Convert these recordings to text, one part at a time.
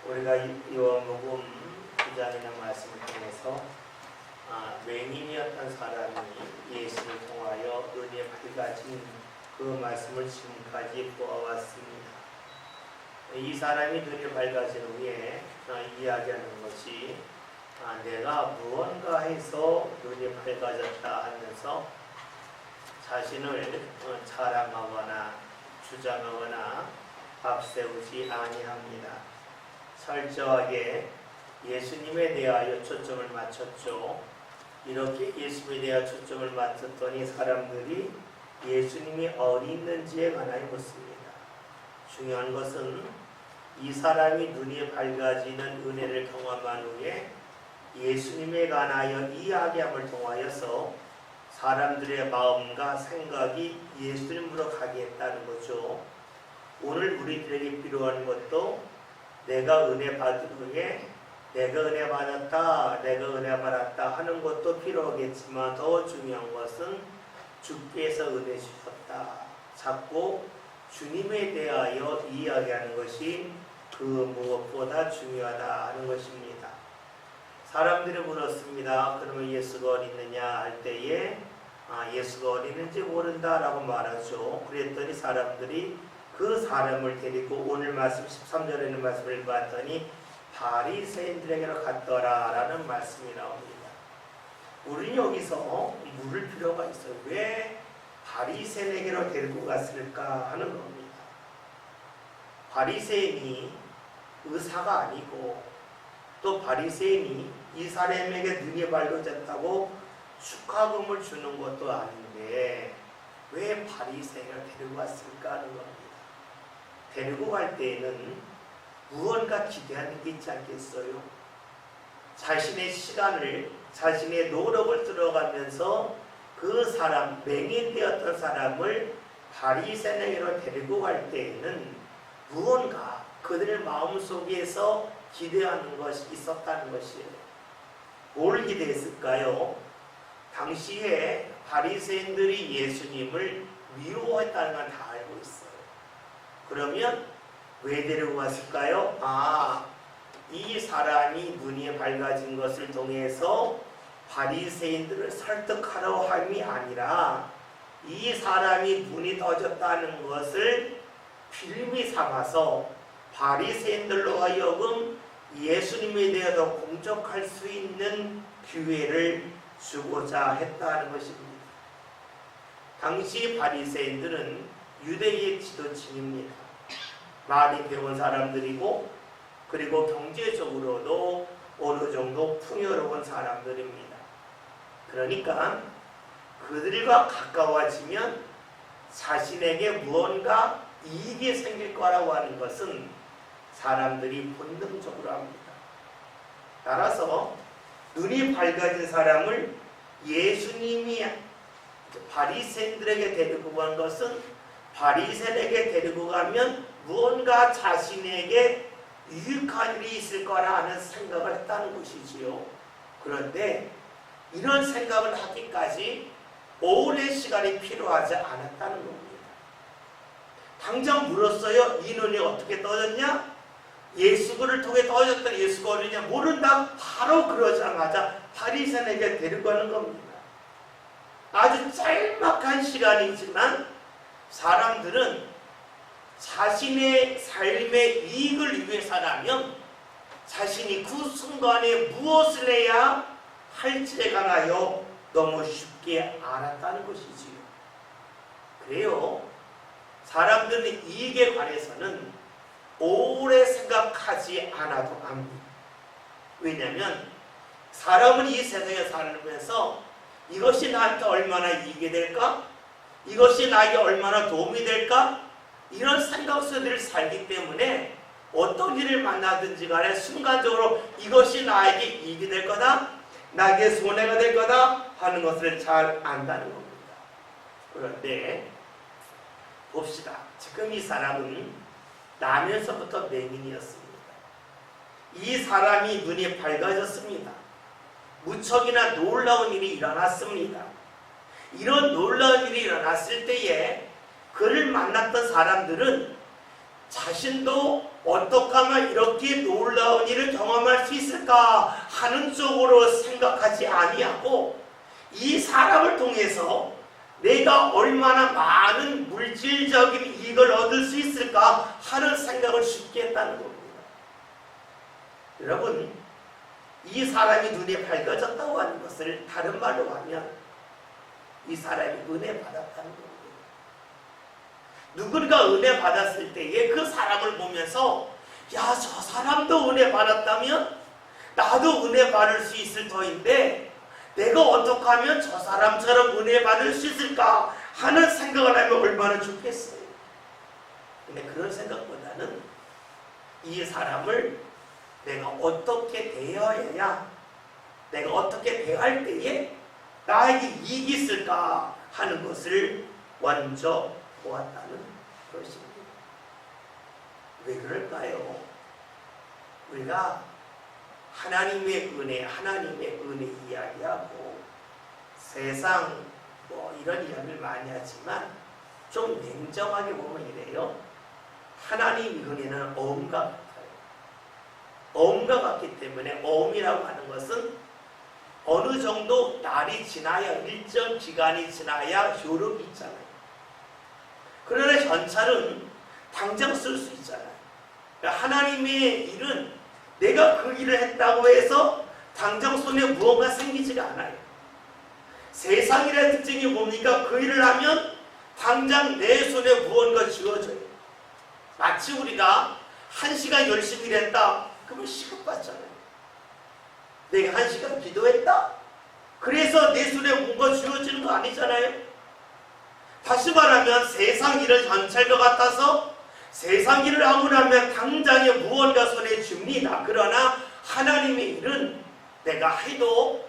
우리가 요한복음 9장이라는 말씀을 통해서 맹인이었던 사람이 예수를 통하여 눈이 밝아진 그 말씀을 지금까지 보아왔습니다. 이 사람이 눈이 밝아진 후에 이야기하는 것이 내가 무언가 해서 눈이 밝아졌다 하면서 자신을 자랑하거나 주장하거나 앞세우지 아니합니다. 철저하게 예수님에 대하여 초점을 맞췄죠. 이렇게 예수님에 대하여 초점을 맞췄더니 사람들이 예수님이 어디 있는지에 관하여 묻습니다. 중요한 것은 이 사람이 눈이 밝아지는 은혜를 경험한 후에 예수님에 관하여 이야기함을 통하여서 사람들의 마음과 생각이 예수님으로 가게 했다는 거죠. 오늘 우리들에게 필요한 것도 내가 은혜 받은 후에 내가 은혜 받았다, 내가 은혜 받았다 하는 것도 필요하겠지만 더 중요한 것은 주께서 은혜 주셨다. 자꾸 주님에 대하여 이야기하는 것이 그 무엇보다 중요하다 하는 것입니다. 사람들이 물었습니다. 그러면 예수가 어디 있느냐 할 때에 예수가 어디 있는지 모른다라고 말하죠. 그랬더니 사람들이 그 사람을 데리고 오늘 말씀 13절에 있는 말씀을 봤더니 바리새인들에게로 갔더라 라는 말씀이 나옵니다. 우리는 여기서 물을 필요가 있어요. 왜 바리새인에게로 데리고 갔을까 하는 겁니다. 바리새인이 의사가 아니고 또 바리새인이 이 사람에게 눈이 밝아졌다고 축하금을 주는 것도 아닌데 왜 바리새인을 데리고 갔을까 하는 겁니다. 데리고 갈 때에는 무언가 기대하는 게 있지 않겠어요? 자신의 시간을, 자신의 노력을 들어가면서 그 사람, 맹인되었던 사람을 바리새인에게로 데리고 갈 때에는 무언가 그들의 마음속에서 기대하는 것이 있었다는 것이에요. 뭘 기대했을까요? 당시에 바리새인들이 예수님을 미워했다는 건 다 알고 있어요. 그러면 왜 데리고 갔을까요? 이 사람이 눈이 밝아진 것을 통해서 바리새인들을 설득하려 함이 아니라 이 사람이 눈이 떠졌다는 것을 빌미 삼아서 바리새인들로 하여금 예수님에 대해서 공적할 수 있는 기회를 주고자 했다는 것입니다. 당시 바리새인들은 유대의 지도층입니다. 많이 배운 사람들이고 그리고 경제적으로도 어느 정도 풍요로운 사람들입니다. 그러니까 그들과 가까워지면 자신에게 무언가 이익이 생길 거라고 하는 것은 사람들이 본능적으로 합니다. 따라서 눈이 밝아진 사람을 예수님이 바리새인들에게 데리고 간 것은 바리새인에게 데리고 가면 무언가 자신에게 유익한 일이 있을 거라 하는 생각을 했다는 것이지요. 그런데 이런 생각을 하기까지 오랜 시간이 필요하지 않았다는 겁니다. 당장 물었어요. 이 눈이 어떻게 떠졌냐? 예수를 통해 떠졌던 예수가 어디냐? 모른다. 바로 그러자마자 바리새인에게 데리고 가는 겁니다. 아주 짤막한 시간이지만 사람들은 자신의 삶의 이익을 위해서라면 자신이 그 순간에 무엇을 해야 할지에 관하여 너무 쉽게 알았다는 것이지요. 그래요. 사람들은 이익에 관해서는 오래 생각하지 않아도 합니다. 왜냐하면 사람은 이 세상에 살면서 이것이 나한테 얼마나 이익이 될까? 이것이 나에게 얼마나 도움이 될까? 이런 생각 속에 늘 살기 때문에 어떤 일을 만나든지 간에 순간적으로 이것이 나에게 이익이 될 거다, 나에게 손해가 될 거다 하는 것을 잘 안다는 겁니다. 그런데 봅시다. 지금 이 사람은 나면서부터 맹인이었습니다. 이 사람이 눈이 밝아졌습니다. 무척이나 놀라운 일이 일어났습니다. 이런 놀라운 일이 일어났을 때에 그를 만났던 사람들은 자신도 어떻게 하면 이렇게 놀라운 일을 경험할 수 있을까 하는 쪽으로 생각하지 아니하고 이 사람을 통해서 내가 얼마나 많은 물질적인 이익을 얻을 수 있을까 하는 생각을 쉽게 했다는 겁니다. 여러분, 이 사람이 눈에 밝아졌다고 하는 것을 다른 말로 하면 이 사람이 은혜 받았다는 겁니다. 누군가 은혜 받았을 때에 그 사람을 보면서 야, 저 사람도 은혜 받았다면 나도 은혜 받을 수 있을 터인데 내가 어떻게 하면 저 사람처럼 은혜 받을 수 있을까 하는 생각을 하면 얼마나 좋겠어요. 근데 그런 생각보다는 이 사람을 내가 어떻게 대해야, 내가 어떻게 대할 때에 나에게 이익이 있을까 하는 것을 먼저 보았다는 것입니다. 왜 그럴까요? 우리가 하나님의 은혜 이야기하고 세상 이런 이야기를 많이 하지만 좀 냉정하게 보면 이래요. 하나님의 은혜는 어음과 같아요. 어음과 같기 때문에 어음이라고 하는 것은 어느 정도 날이 지나야 일정 기간이 지나야 효력이 있잖아요. 그러나 현찰은 당장 쓸 수 있잖아요. 그러니까 하나님의 일은 내가 그 일을 했다고 해서 당장 손에 무언가 생기지가 않아요. 세상이라는 특징이 뭡니까? 그 일을 하면 당장 내 손에 무언가 쥐어져요. 마치 우리가 1시간 열심히 일했다 그러면 시급받잖아요. 내가 1시간 기도했다 그래서 내 손에 뭔가 쥐어지는 거 아니잖아요. 다시 말하면 세상 일은 현찰과 같아서 세상 일을 하고 나면 당장에 무언가 손에 줍니다. 그러나 하나님의 일은 내가 해도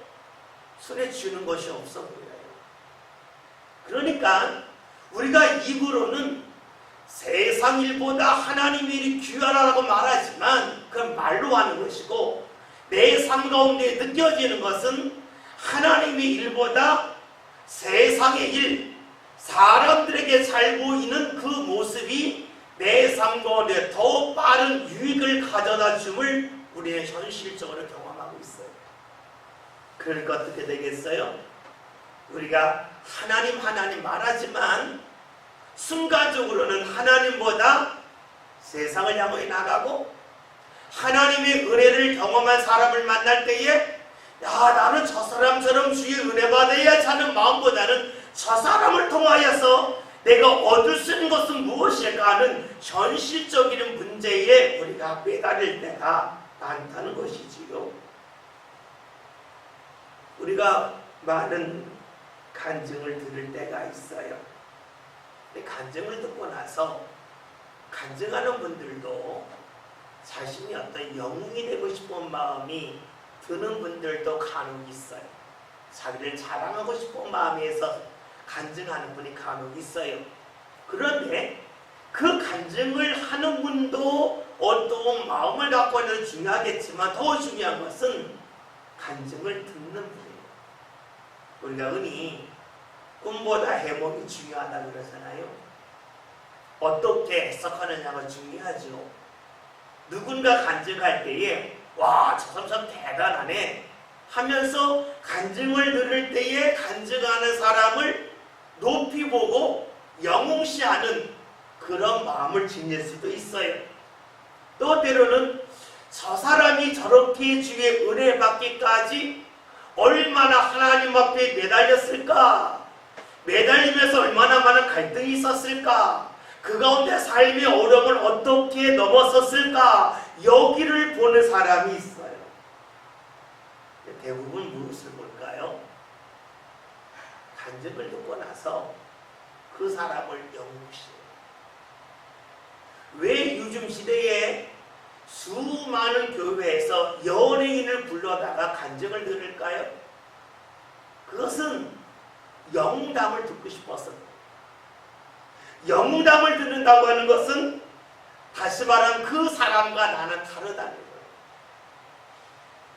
손에 쥐는 것이 없어 보여요. 그러니까 우리가 입으로는 세상 일보다 하나님의 일이 귀하라고 말하지만 그건 말로 하는 것이고 내 삶 가운데 느껴지는 것은 하나님의 일보다 세상의 일, 사람들에게 잘 보이는 그 모습이 내 삶 가운데 더 빠른 유익을 가져다 줌을 우리는 현실적으로 경험하고 있어요. 그러니까 어떻게 되겠어요? 우리가 하나님 말하지만 순간적으로는 하나님보다 세상을 향해 나가고 하나님의 은혜를 경험한 사람을 만날 때에 야, 나는 저 사람처럼 주의 은혜 받아야지 하는 마음보다는 저 사람을 통하여서 내가 얻을 수 있는 것은 무엇일까 하는 현실적인 문제에 우리가 매달릴 때가 많다는 것이지요. 우리가 많은 간증을 들을 때가 있어요. 근데 간증을 듣고 나서 간증하는 분들도 자신이 어떤 영웅이 되고 싶은 마음이 드는 분들도 간혹 있어요. 자기를 자랑하고 싶은 마음에서 간증하는 분이 간혹 있어요. 그런데 그 간증을 하는 분도 어떤 마음을 갖고 있는 건 중요하겠지만 더 중요한 것은 간증을 듣는 분이에요. 우리가 흔히 꿈보다 해몽이 중요하다고 그러잖아요. 어떻게 해석하느냐가 중요하죠. 누군가 간증할 때에 와, 저 사람 참 대단하네 하면서 간증을 들을 때에 간증하는 사람을 높이 보고 영웅시하는 그런 마음을 지닐 수도 있어요. 또 때로는 저 사람이 저렇게 주의 은혜 받기까지 얼마나 하나님 앞에 매달렸을까? 매달리면서 얼마나 많은 갈등이 있었을까? 그 가운데 삶의 어려움을 어떻게 넘어섰을까? 여기를 보는 사람이 있어요. 대부분 무엇을 볼까요? 간증을 듣고 나서 그 사람을 영웅시해요. 왜 요즘 시대에 수많은 교회에서 연예인을 불러다가 간증을 들을까요? 그것은 영웅담을 듣고 싶어서. 영웅담을 듣는다고 하는 것은 다시 말하면 그 사람과 나는 다르다는 거예요.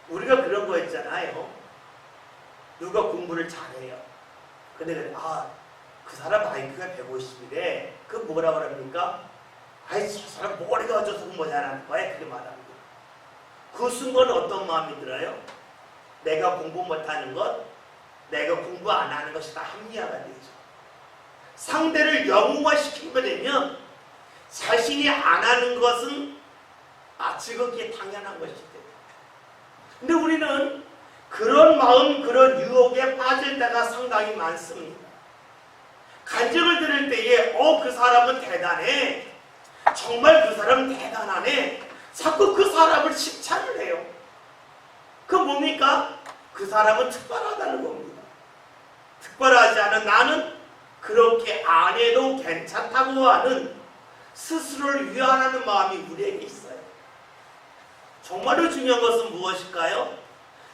우리가 그런 거 있잖아요. 누가 공부를 잘해요. 근데 그 사람 IQ가 150이래. 그 뭐라 그럽니까? 아이 저 사람 머리가 어쩌서 모자라는 거야 그렇게 말하는 거야. 그 순간 어떤 마음이 들어요? 내가 공부 못하는 것, 내가 공부 안 하는 것이 다 합리화가 되죠. 상대를 영웅화시키게 되면 자신이 안 하는 것은 지극히 당연한 것이 돼요. 근데 우리는 그런 마음, 그런 유혹에 빠질 때가 상당히 많습니다. 간증을 들을 때에 그 사람은 대단해. 정말 그 사람은 대단하네. 자꾸 그 사람을 칭찬을 해요. 그 뭡니까? 그 사람은 특별하다는 겁니다. 특별하지 않은 나는 그렇게 안 해도 괜찮다고 하는 스스로를 위안하는 마음이 우리에게 있어요. 정말로 중요한 것은 무엇일까요?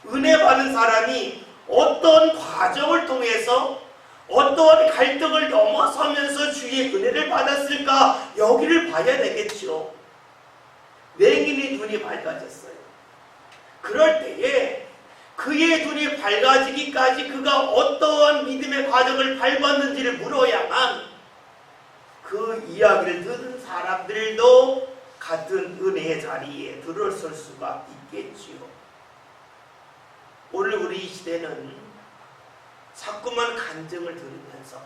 은혜 받은 사람이 어떤 과정을 통해서 어떤 갈등을 넘어서면서 주의 은혜를 받았을까? 여기를 봐야 되겠죠. 맹인의 눈이 밝아졌어요. 그럴 때에 그의 눈이 밝아지기까지 그가 어떠한 믿음의 과정을 밟았는지를 물어야만 그 이야기를 들은 사람들도 같은 은혜의 자리에 들어설 수가 있겠지요. 오늘 우리 시대는 자꾸만 간증을 들으면서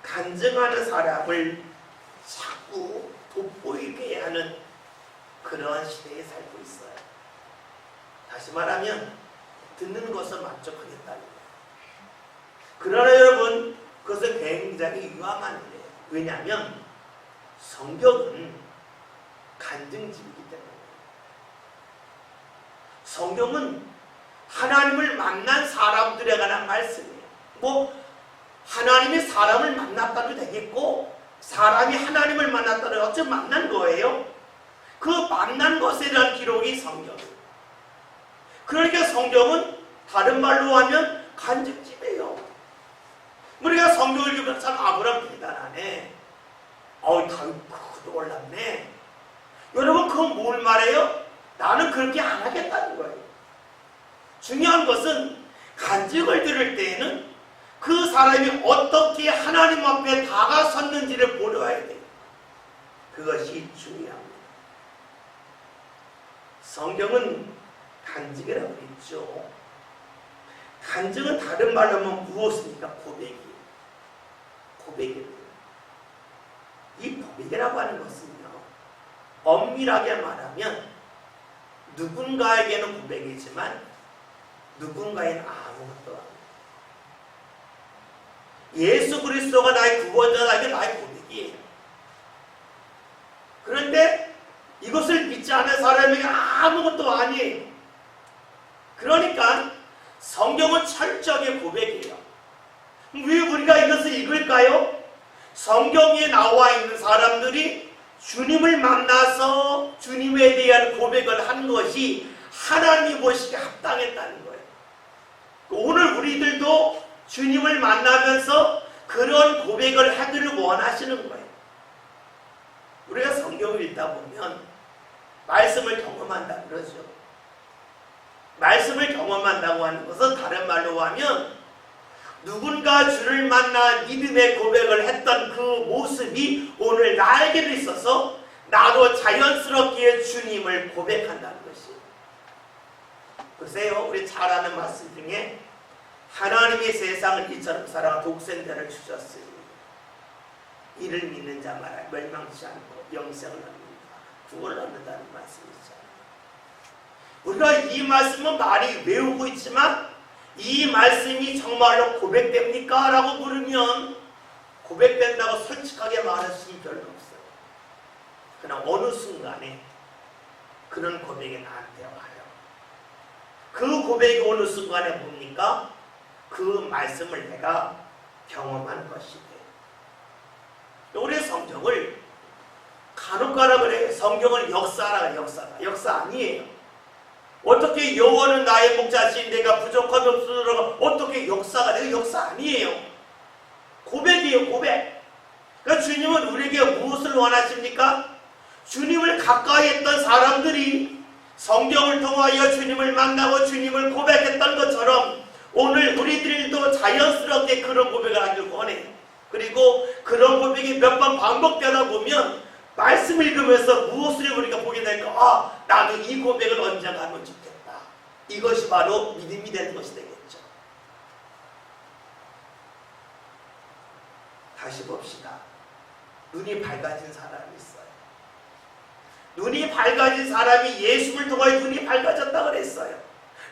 간증하는 사람을 자꾸 돋보이게 하는 그러한 시대에 살고 있어요. 다시 말하면 듣는 것을 만족하겠다는 거예요. 그러나 여러분 그것은 굉장히 위험한 일이에요. 왜냐하면 성경은 간증집이기 때문에 성경은 하나님을 만난 사람들에 관한 말씀이에요. 하나님이 사람을 만났다도 되겠고 사람이 하나님을 만났다도 어쩌면 만난 거예요. 그 만난 것에 대한 기록이 성경이에요. 그러니까 성경은 다른 말로 하면 간증집이에요. 우리가 성경을 읽으면 참 아브라함 대단하네. 다윗 그것도 올랐네. 여러분 그건 뭘 말해요? 나는 그렇게 안 하겠다는 거예요. 중요한 것은 간증을 들을 때에는 그 사람이 어떻게 하나님 앞에 다가섰는지를 보려야 돼요. 그것이 중요합니다. 성경은 간증이라고 했죠. 간증은 다른 말로 하면 무엇입니까? 고백이에요. 고백이에요. 이 고백이라고 하는 것은요, 엄밀하게 말하면 누군가에게는 고백이지만 누군가에는 아무것도 아니에요. 예수 그리스도가 나의 구원자다, 나의 고백이에요. 그런데 이것을 믿지 않은 사람에게 아무것도 아니에요. 그러니까 성경은 철저하게 고백이에요. 왜 우리가 이것을 읽을까요? 성경에 나와 있는 사람들이 주님을 만나서 주님에 대한 고백을 한 것이 하나님이 보시기에 합당했다는 거예요. 오늘 우리들도 주님을 만나면서 그런 고백을 하기를 원하시는 거예요. 우리가 성경을 읽다 보면 말씀을 경험한다 그러죠. 말씀을 경험한다고 하는 것은 다른 말로 하면 누군가 주를 만나 믿음의 고백을 했던 그 모습이 오늘 나에게도 있어서 나도 자연스럽게 주님을 고백한다는 것이에요. 보세요. 우리 잘 아는 말씀 중에 하나님이 세상을 이처럼 사랑하 독생자를 주셨으니 이를 믿는 자마다 멸망치 않고 영생을 얻는다. 구원을 얻는다는 말씀이 있잖아요. 우리가 이 말씀은 많이 외우고 있지만 이 말씀이 정말로 고백됩니까? 라고 물으면 고백된다고 솔직하게 말할 수는 별로 없어요. 그러나 어느 순간에 그런 고백이 나한테 와요. 그 고백이 어느 순간에 뭡니까? 그 말씀을 내가 경험한 것이 돼요. 우리 성경을 간혹 가라 그래요. 성경은 역사라, 역사 아니에요. 어떻게 여호와는 나의 목자신 내가 부족함이 없으리라 어떻게 역사가 돼요? 역사 아니에요. 고백이에요. 고백. 그러니까 주님은 우리에게 무엇을 원하십니까? 주님을 가까이 했던 사람들이 성경을 통하여 주님을 만나고 주님을 고백했던 것처럼 오늘 우리들도 자연스럽게 그런 고백을 하길 원해요. 그리고 그런 고백이 몇 번 반복되다 보면 말씀 읽으면서 무엇을 우리가 보게 될까? 아, 나도 이 고백을 언젠가 하면 좋겠다. 이것이 바로 믿음이 되는 것이 되겠죠. 다시 봅시다. 눈이 밝아진 사람이 있어요. 눈이 밝아진 사람이 예수를 통하여 눈이 밝아졌다 그랬어요.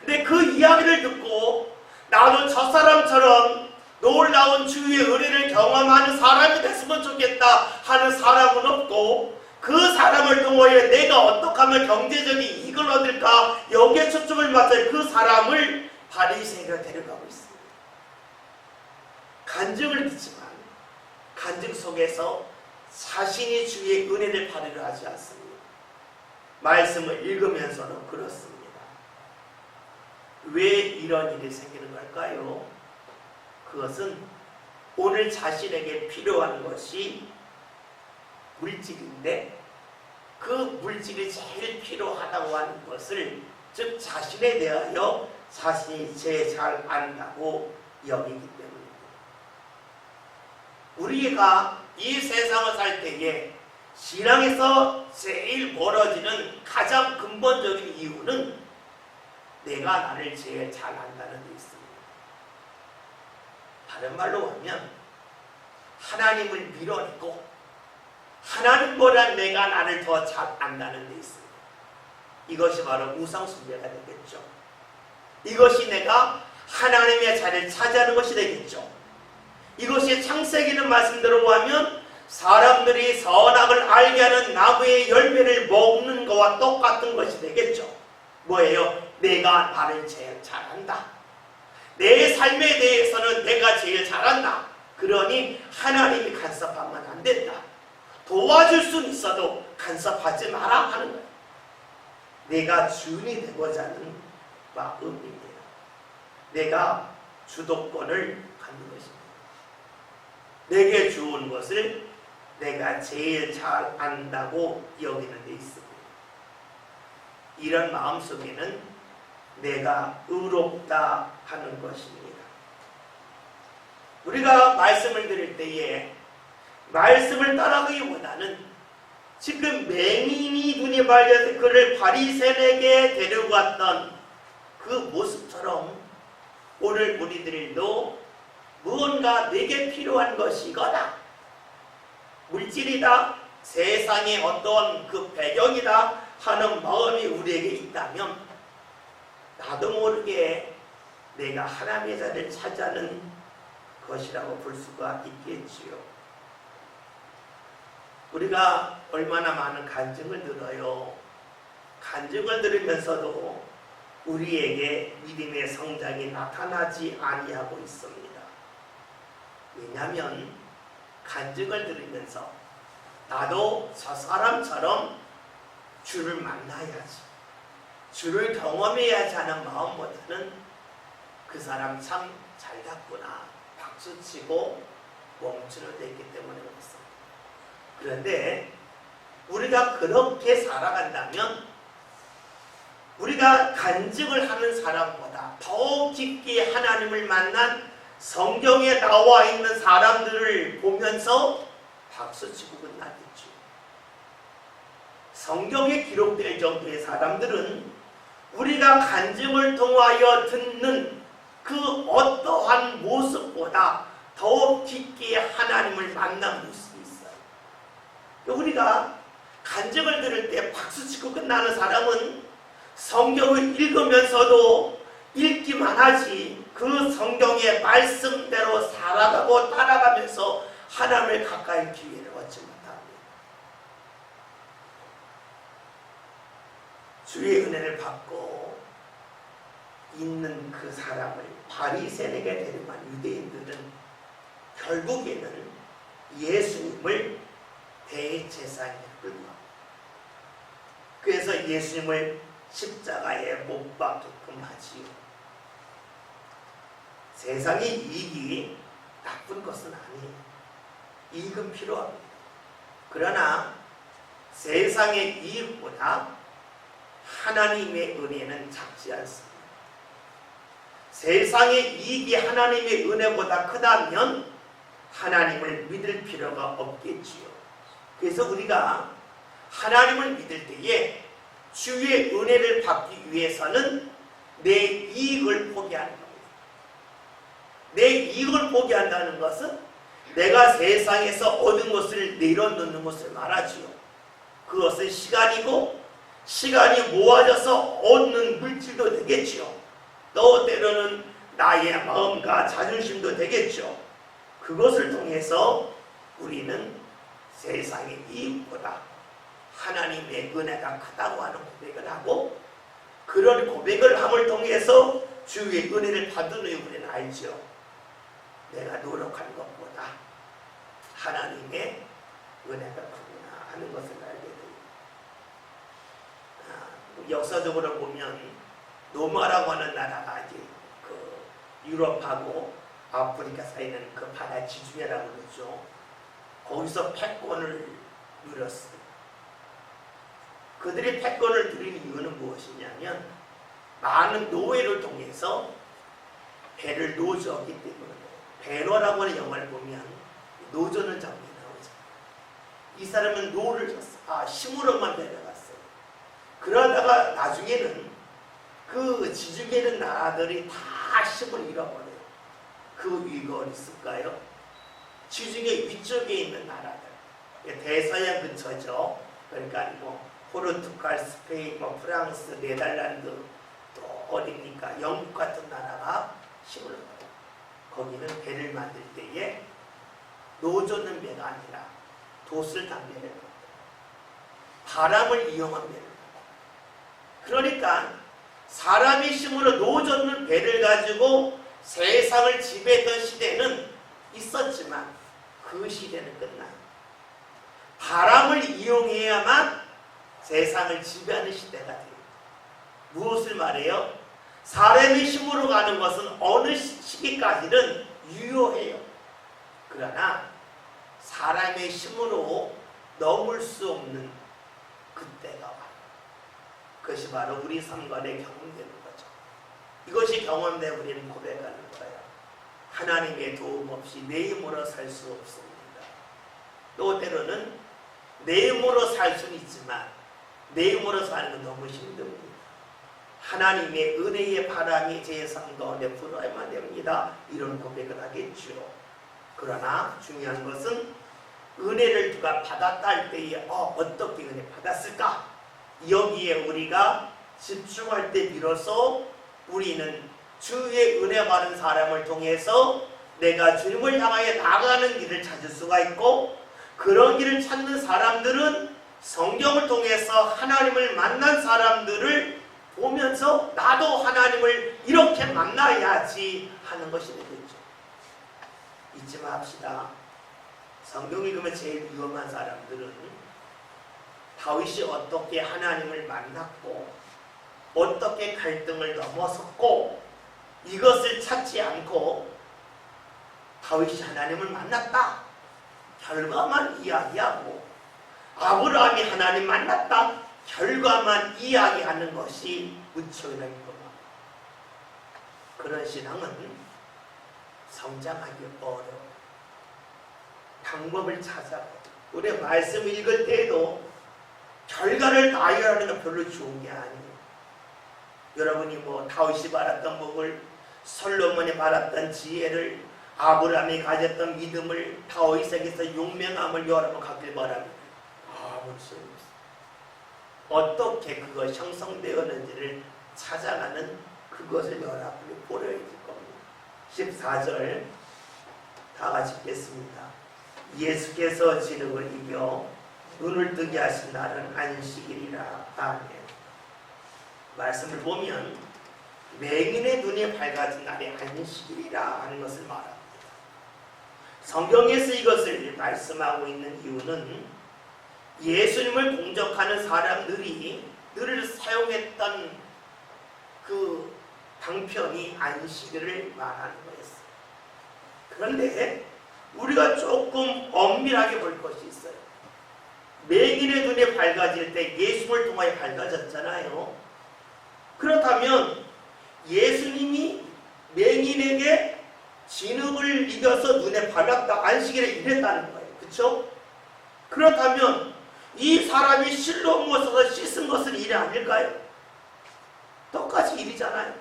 근데 그 이야기를 듣고 나도 저 사람처럼 놀라운 주의 은혜를 경험하는 사람이 됐으면 좋겠다 하는 사람은 없고, 그 사람을 통하여 내가 어떻게 하면 경제적인 이익을 얻을까 여기에 초점을 맞춰 그 사람을 바리새인으로 데려가고 있습니다. 간증을 듣지만 간증 속에서 자신이 주의 은혜를 받으려 하지 않습니다. 말씀을 읽으면서는 그렇습니다. 왜 이런 일이 생기는 걸까요? 그것은 오늘 자신에게 필요한 것이 물질인데, 그 물질이 제일 필요하다고 하는 것을, 즉 자신에 대하여 자신이 제일 잘 안다고 여기기 때문입니다. 우리가 이 세상을 살 때에 신앙에서 제일 멀어지는 가장 근본적인 이유는 내가 나를 제일 잘 안다는 데 있습니다. 다른 말로 하면 하나님을 밀어내고 하나님보다 내가 나를 더 잘 안다는 데 있습니다. 이것이 바로 우상숭배가 되겠죠. 이것이 내가 하나님의 자리를 차지하는 것이 되겠죠. 이것이 창세기는 말씀대로 보면 사람들이 선악을 알게 하는 나무의 열매를 먹는 것과 똑같은 것이 되겠죠. 뭐예요? 내가 나를 제일 잘한다. 내 삶에 대해서는 내가 제일 잘한다. 그러니 하나님이 간섭하면 안 된다. 도와줄 수는 있어도 간섭하지 마라 하는 거예요. 내가 주인이 되고자 하는 마음입니다. 내가 주도권을 갖는 것입니다. 내게 주온 것을 내가 제일 잘 안다고 여기는 데 있습니다. 이런 마음 속에는 내가 의롭다 하는 것입니다. 우리가 말씀을 들을 때에 말씀을 따라가기보다는 지금 맹인이 눈이 밝아서 그를 바리새인에게 데려갔던 그 모습처럼 오늘 우리들도 무언가 내게 필요한 것이거나 물질이다, 세상의 어떤 그 배경이다 하는 마음이 우리에게 있다면 나도 모르게 내가 하나님의 자리를 차지하는 것이라고 볼 수가 있겠지요. 우리가 얼마나 많은 간증을 들어요. 간증을 들으면서도 우리에게 믿음의 성장이 나타나지 아니하고 있습니다. 왜냐하면 간증을 들으면서 나도 저 사람처럼 주를 만나야지, 주를 경험해야지 하는 마음보다는 그 사람 참 잘 갔구나 박수치고 멈추려 됐기 때문에 그렇습니다. 그런데 우리가 그렇게 살아간다면 우리가 간증을 하는 사람보다 더 깊게 하나님을 만난 성경에 나와 있는 사람들을 보면서 박수치고 끝나겠죠. 성경에 기록될 정도의 사람들은 우리가 간증을 통하여 듣는 그 어떠한 모습보다 더 깊게 하나님을 만난 모습이 있어요. 우리가 간증을 들을 때 박수치고 끝나는 사람은 성경을 읽으면서도 읽기만 하지 그 성경의 말씀대로 살아가고 따라가면서 하나님을 가까이 기회를 얻지 못합니다. 주의 은혜를 받고 있는 그 사람을 바리새인에게 데려간 유대인들은 결국에는 예수님을 대제사장에 끌고 갑니다. 그래서 예수님을 십자가에 못 박게끔 하지요. 세상의 이익이 나쁜 것은 아니에요. 이익은 필요합니다. 그러나 세상의 이익보다 하나님의 은혜는 작지 않습니다. 세상의 이익이 하나님의 은혜보다 크다면 하나님을 믿을 필요가 없겠지요. 그래서 우리가 하나님을 믿을 때에 주의 은혜를 받기 위해서는 내 이익을 포기하는 겁니다. 내 이익을 포기한다는 것은 내가 세상에서 얻은 것을 내려놓는 것을 말하지요. 그것은 시간이고, 시간이 모아져서 얻는 물질도 되겠지요. 또 때로는 나의 마음과 자존심도 되겠죠. 그것을 통해서 우리는 세상의 이익보다 하나님의 은혜가 크다고 하는 고백을 하고, 그런 고백을 함을 통해서 주의 은혜를 받은 후에 우리는 알죠. 내가 노력한 것보다 하나님의 은혜가 크구나 하는 것을 알게 됩니다. 역사적으로 보면 노마라고 하는 나라가 이제 그 유럽하고 아프리카 사이는 그 바다 지중해라고 그러죠. 거기서 패권을 누렸어요. 그들이 패권을 누린 이유는 무엇이냐면 많은 노예를 통해서 배를 노조하기 때문에, 배너라고 하는 영화를 보면 노조는 장면이 나오죠. 이 사람은 노를 줬어. 힘으로만 내려갔어요. 그러다가 나중에는 그 지중해 있는 나라들이 다 힘을 잃어버려요. 그 이유가 어디 있을까요? 지중해 위쪽에 있는 나라들, 대서양 근처죠. 그러니까 뭐 포르투갈, 스페인, 프랑스, 네덜란드, 또 어디입니까? 영국 같은 나라가 힘을 얻어요. 거기는 배를 만들 때에 노젓는 배가 아니라 돛을 단 배를 만들어요. 바람을 이용한 배를 만들어요. 그러니까 사람의 힘으로 노젓는 배를 가지고 세상을 지배했던 시대는 있었지만 그 시대는 끝나요. 바람을 이용해야만 세상을 지배하는 시대가 돼요. 무엇을 말해요? 사람의 힘으로 가는 것은 어느 시기까지는 유효해요. 그러나 사람의 힘으로 넘을 수 없는 그때가 와요. 그것이 바로 우리 삶과의 경험되는 거죠. 이것이 경험돼 우리는 고백하는 거예요. 하나님의 도움 없이 내 힘으로 살 수 없습니다. 또 때로는 내 힘으로 살 수는 있지만 내 힘으로 사는 건 너무 힘듭니다. 하나님의 은혜의 바람이 제 삶 가운데 불어야만 됩니다. 이런 고백을 하겠죠. 그러나 중요한 것은 은혜를 누가 받았다 할 때에 어떻게 은혜 받았을까? 여기에 우리가 집중할 때 비로소 우리는 주의 은혜 받은 사람을 통해서 내가 주님을 향하여 나가는 길을 찾을 수가 있고, 그런 길을 찾는 사람들은 성경을 통해서 하나님을 만난 사람들을 보면서 나도 하나님을 이렇게 만나야지 하는 것이 되겠죠. 잊지 맙시다. 성경 읽으면 제일 위험한 사람들은 다윗이 어떻게 하나님을 만났고 어떻게 갈등을 넘어섰고 이것을 찾지 않고 다윗이 하나님을 만났다, 결과만 이야기하고 아브라함이 하나님 만났다, 결과만 이야기하는 것이 무척이나 위험합니다. 그런 신앙은 성장하기 어려워요. 방법을 찾아보고 우리 말씀 읽을 때에도 결과를 나열하는 건 별로 좋은 게 아니에요. 여러분이 다윗이 바랐던 복을, 솔로몬이 바랐던 지혜를, 아브라함이 가졌던 믿음을, 다윗에게서 용맹함을 여러분 갖길 바랍니다. 아무 소용없어요. 어떻게 그것이 형성되었는지를 찾아가는 그것을 여러분이 보려야 될 겁니다. 14절 다 같이 읽겠습니다. 예수께서 진흙을 이겨 눈을 뜨게 하신 날은 안식일이라. 아멘. 말씀을 보면 맹인의 눈이 밝아진 날이 안식일이라 하는 것을 말합니다. 성경에서 이것을 말씀하고 있는 이유는 예수님을 공적하는 사람들이 늘 사용했던 그 방편이 안식일을 말하는 거였어요. 그런데 우리가 조금 엄밀하게 볼 것이 있어요. 맹인의 눈이 밝아질 때 예수님을 통하여 밝아졌잖아요. 그렇다면 예수님이 맹인에게 진흙을 이겨서 눈에 밝았다, 안식일에 이랬다는 거예요. 그렇죠? 그렇다면 이 사람이 실로 모셔서 씻은 것은 일이 아닐까요? 똑같이 일이잖아요.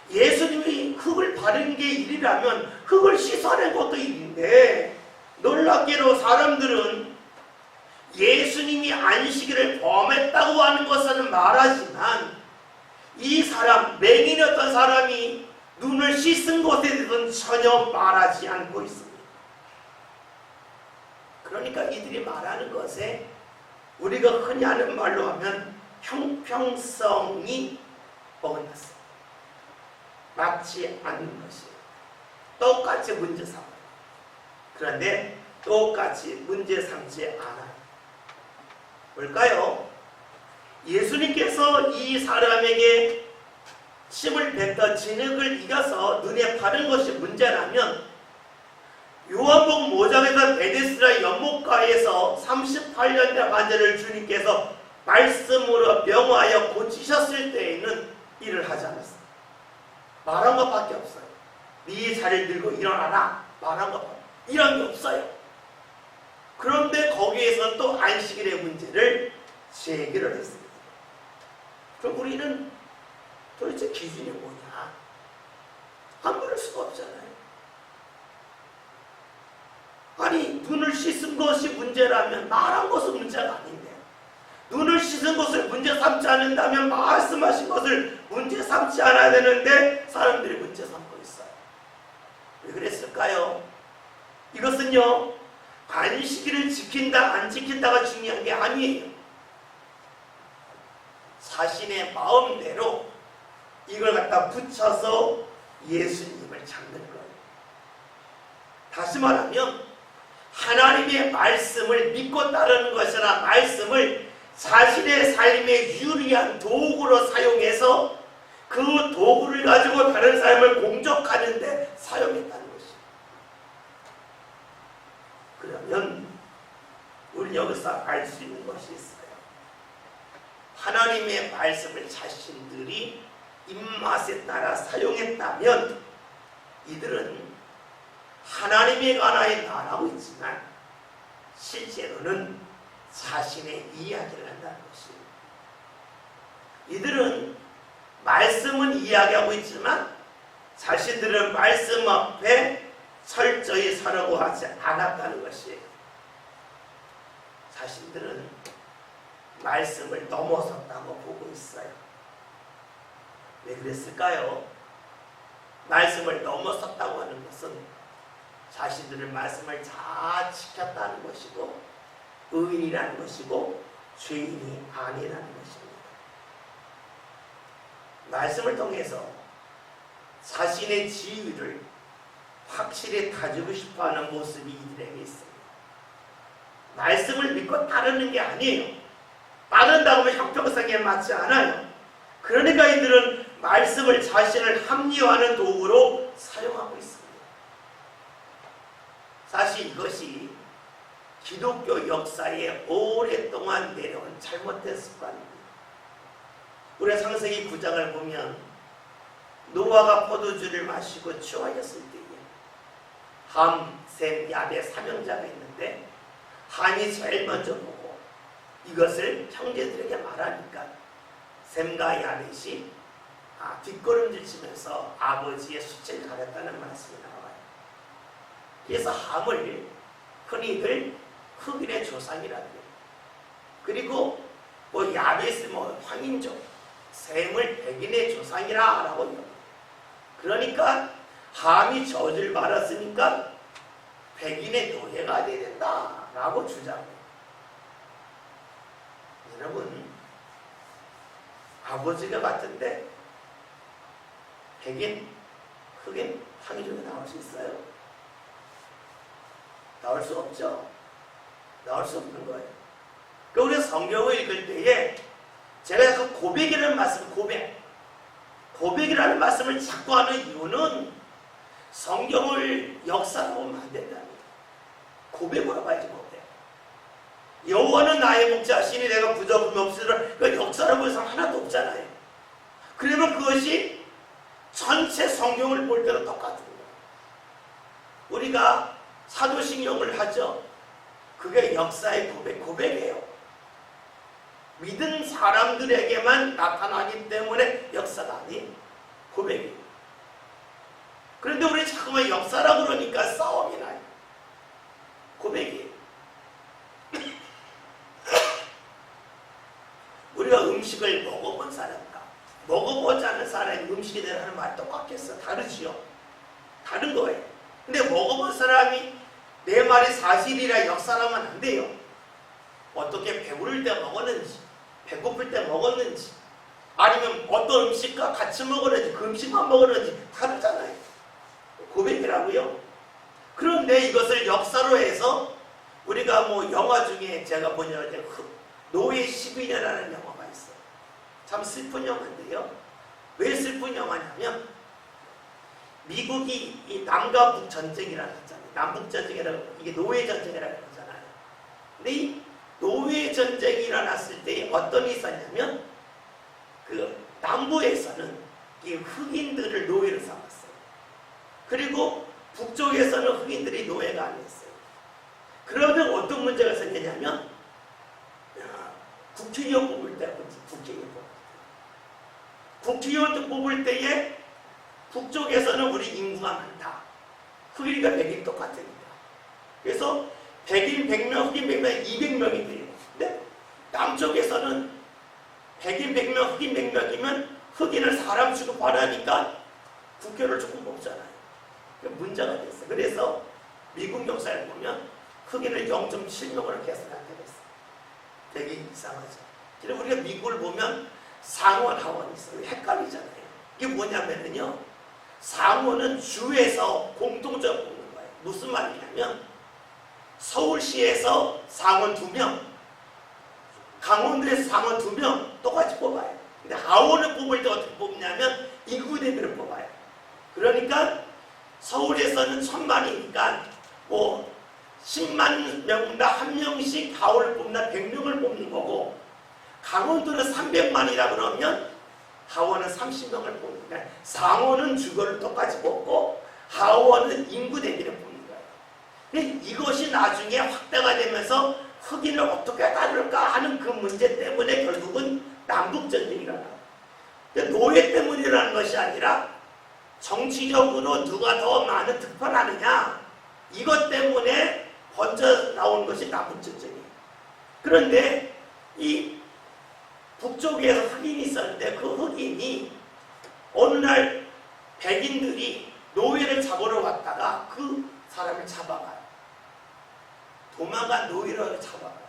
예수님이 흙을 바른 게 일이라면 흙을 씻어낸 것도 일인데, 놀랍게도 사람들은 예수님이 안식일을 범했다고 하는 것은 말하지만 이 사람, 맹인이었던 사람이 눈을 씻은 것에 대해서는 전혀 말하지 않고 있습니다. 그러니까 이들이 말하는 것에 우리가 흔히 하는 말로 하면 형평성이 어긋났어요. 맞지 않는 것이에요. 똑같이 문제 삼아요. 그런데 똑같이 문제 삼지 않아요. 뭘까요? 예수님께서 이 사람에게 침을 뱉어 진흙을 이겨서 눈에 바른 것이 문제라면, 요한복음 5장에서 베데스다 연못가에서 38년대 환자를 주님께서 말씀으로 명하여 고치셨을 때에는 일을 하지 않았어요. 말한 것밖에 없어요. 네 자리를 들고 일어나라, 말한 것밖에, 이런 게 없어요. 그런데 거기에서 또 안식일의 문제를 제기를 했습니다. 그럼 우리는 도대체 기준이 뭐냐? 안 그럴 수가 없잖아요. 아니, 눈을 씻은 것이 문제라면 말한 것은 문제가 아닌데, 눈을 씻은 것을 문제 삼지 않는다면 말씀하신 것을 문제 삼지 않아야 되는데 사람들이 문제 삼고 있어요. 왜 그랬을까요? 이것은요, 안식일을 지킨다 안 지킨다가 중요한 게 아니에요. 자신의 마음대로 이걸 갖다 붙여서 예수님을 찾는 거예요. 다시 말하면 하나님의 말씀을 믿고 따르는 것이나 말씀을 자신의 삶에 유리한 도구로 사용해서 그 도구를 가지고 다른 삶을 공적하는 데 사용했다는 것이에요. 그러면 우리 여기서 알 수 있는 것이 있어요. 하나님의 말씀을 자신들이 입맛에 따라 사용했다면 이들은 하나님에 관하여 말하고 있지만 실제로는 자신의 이야기를 한다는 것이에요. 이들은 말씀은 이야기하고 있지만 자신들은 말씀 앞에 철저히 서려고 하지 않았다는 것이에요. 자신들은 말씀을 넘어섰다고 보고 있어요. 왜 그랬을까요? 말씀을 넘어섰다고 하는 것은 자신들은 말씀을 잘 지켰다는 것이고 의인이라는 것이고 죄인이 아니라는 것입니다. 말씀을 통해서 자신의 지위를 확실히 가지고 싶어하는 모습이 이들에게 있습니다. 말씀을 믿고 따르는 게 아니에요. 따른다고 하면 형평성에 맞지 않아요. 그러니까 이들은 말씀을 자신을 합리화하는 도구로 사용하고 있습니다. 사실 이것이 기독교 역사에 오랫동안 내려온 잘못된 습관입니다. 우리 창세기 9장을 보면 노아가 포도주를 마시고 취하였을 때에 함, 셈, 야벳 3형제가 있는데 함이 제일 먼저 보고 이것을 형제들에게 말하니까 셈과 야벳이 뒷걸음질 치면서 아버지의 숫제를 가렸다는 말씀이 나와요. 그래서 함을 흔히들 흑인의 조상이라고 해요. 그리고 야벳은 황인족, 셈을 백인의 조상이라고 해요. 그러니까 함이 저주를 받았으니까 백인의 노예가 돼야 된다라고 주장해요. 여러분, 아버지가 같은데 백인, 흑인, 황인 중에 나올 수 있어요? 나올 수 없죠. 나올 수 없는 거예요. 그러니까 우리 성경을 읽을 때에 제가 그 고백이라는 말씀, 고백이라는 말씀을 자꾸 하는 이유는 성경을 역사로 보면 안 된답니다. 고백으로 봐야지 못해. 여호와는 나의 목자시니 내가 부족함이 없으리라. 그러니까 역사로 볼 사람 하나도 없잖아요. 그러면 그것이 전체 성경을 볼 때도 똑같은 거예요. 우리가 사도신경을 하죠. 그게 역사의 고백이에요. 믿은 사람들에게만 나타나기 때문에 역사가 아닌 고백이에요. 그런데 우리 자꾸만 역사라 그러니까 싸움이 나요. 고백이에요. 우리가 음식을 먹어본 사람과 먹어보지 않은 사람의 음식에 대한 말 똑같겠어? 다르지요? 다른 거예요. 근데 먹어본 사람이 내 말이 사실이라 역사라면 안 돼요. 어떻게 배부를 때 먹었는지, 배고플 때 먹었는지, 아니면 어떤 음식과 같이 먹었는지, 그 음식만 먹었는지 다르잖아요. 고백이라고요. 그런데 이것을 역사로 해서 우리가 뭐 영화 중에 제가 본 영화 중에 노예 12년이라는 영화가 있어요. 참 슬픈 영화인데요. 왜 슬픈 영화냐면 미국이 이 남과 북 전쟁이라고 했잖아요. 남북 전쟁이라고, 이게 노예 전쟁이라고 하잖아요. 근데 이 노예 전쟁이 일어났을 때 어떤 일이 있었냐면 그 남부에서는 이 흑인들을 노예로 삼았어요. 그리고 북쪽에서는 흑인들이 노예가 아니었어요. 그러면 어떤 문제가 생기냐면 국회의원 뽑을 때 국회의원 뽑을 때에 북쪽에서는 우리 인구가 많다. 흑인과 백인 똑같습니다. 그래서 백인 100명, 흑인 100명, 200명이 돼요. 근데 남쪽에서는 백인 100명, 흑인 100명이면 흑인을 사람 취급하라니까 국회를 조금 먹잖아요. 문제가 됐어요. 그래서 미국 역사를 보면 흑인을 0.7명으로 계산하게 됐어요. 되게 이상하죠. 그리고 우리가 미국을 보면 상원, 하원이 있어요. 헷갈리잖아요. 이게 뭐냐면요. 상원은 주에서 공통적으로 뽑는 거예요. 무슨 말이냐면 서울시에서 상원 2명, 강원도에서 상원 2명 똑같이 뽑아요. 근데 하원을 뽑을 때 어떻게 뽑냐면 인구 대비를 뽑아요. 그러니까 서울에서는 1000만이니까 뭐 10만 명당 1명씩 하원을 뽑나 100명을 뽑는 거고, 강원도는 300만이라 그러면 하원은 30명을 뽑는 거예요. 상원은 주거를 똑같이 뽑고 하원은 인구 대비를 뽑는 거예요. 이것이 나중에 확대가 되면서 흑인을 어떻게 다룰까 하는 그 문제 때문에 결국은 남북전쟁이 일어나요. 노예 때문에 일어나는 것이 아니라 정치적으로 누가 더 많은 득표를 하느냐, 이것 때문에 번져 나온 것이 남북전쟁이에요. 그런데 이 북쪽에서 흑인이 있었는데 그 흑인이 어느 날 백인들이 노예를 잡으러 갔다가 그 사람을 잡아가요. 도망간 노예를 잡아가요.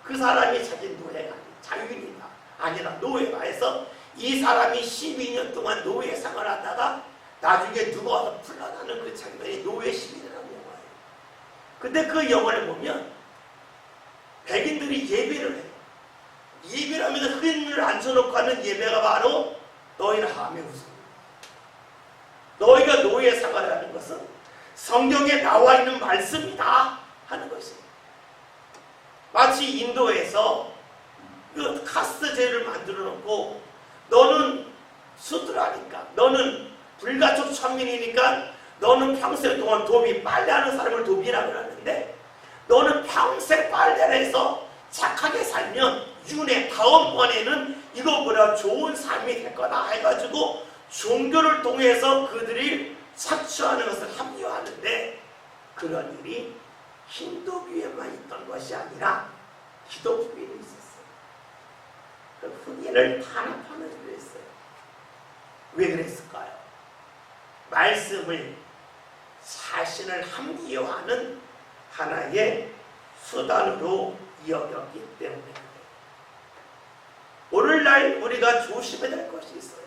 그 사람이 자기 노예가 아니라 자유인이다 아니라 노예가 해서 이 사람이 12년 동안 노예 생활하다가 나중에 누가 와서 풀려나는 그 장면이 노예 12년이라는 영화예요. 근데 그 영화를 보면 백인들이 예배를 해요. 예배를 하면서 흑인을 앉혀놓고 하는 예배가 바로 너희는 함에 웃음. 너희가 노예 생활을 하는 것은 성경에 나와 있는 말씀이다 하는 것이에요. 마치 인도에서 그 카스트제를 만들어 놓고 너는 수드라니까, 너는 불가촉 천민이니까 너는 평생 동안 도비 빨래하는 사람을 도비라고 하는데 너는 평생 빨래를 해서 착하게 살면 윤회 다음번에는 이거보다 좋은 삶이 될 거다 해가지고 종교를 통해서 그들이 착취하는 것을 합리화하는데, 그런 일이 힌두교에만 있던 것이 아니라 기독교에도 있었어요. 그 흑인을 탄압하는 일을 했어요. 왜 그랬을까요? 말씀을, 자신을 합리화하는 하나의 수단으로 여겼기 때문에 오늘날 우리가 조심해야 될 것이 있어요.